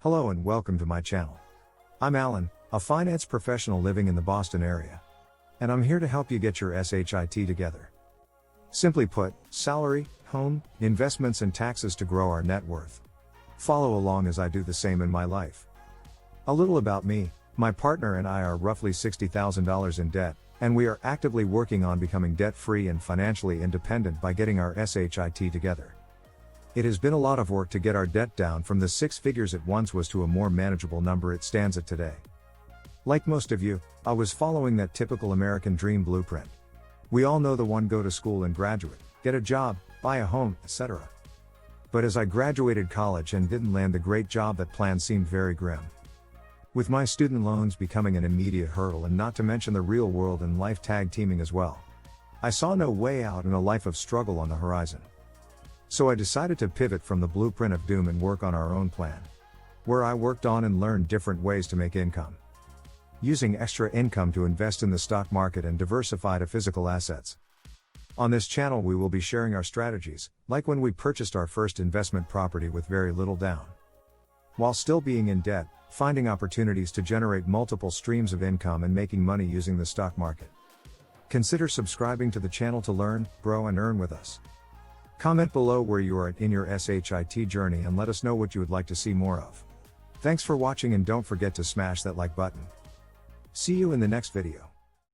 Hello and welcome to my channel. I'm Alan, a finance professional living in the Boston area. And I'm here to help you get your S.H.I.T together. Simply put, salary, home, investments and taxes to grow our net worth. Follow along as I do the same in my life. A little about me: my partner and I are roughly $60,000 in debt, and we are actively working on becoming debt-free and financially independent by getting our S.H.I.T together. It has been a lot of work to get our debt down from the six figures it once was to a more manageable number it stands at today. Like most of you, I was following that typical American dream blueprint. We all know the one: go to school and graduate, get a job, buy a home, etc. But as I graduated college and didn't land the great job, that plan seemed very grim. With my student loans becoming an immediate hurdle, and not to mention the real world and life tag teaming as well, I saw no way out and a life of struggle on the horizon. So I decided to pivot from the blueprint of doom and work on our own plan, where I worked on and learned different ways to make income, using extra income to invest in the stock market and diversify to physical assets. On this channel we will be sharing our strategies, like when we purchased our first investment property with very little down, while still being in debt, finding opportunities to generate multiple streams of income and making money using the stock market. Consider subscribing to the channel to learn, grow and earn with us. Comment below where you are at in your S.H.I.T journey and let us know what you would like to see more of. Thanks for watching, and don't forget to smash that like button. See you in the next video.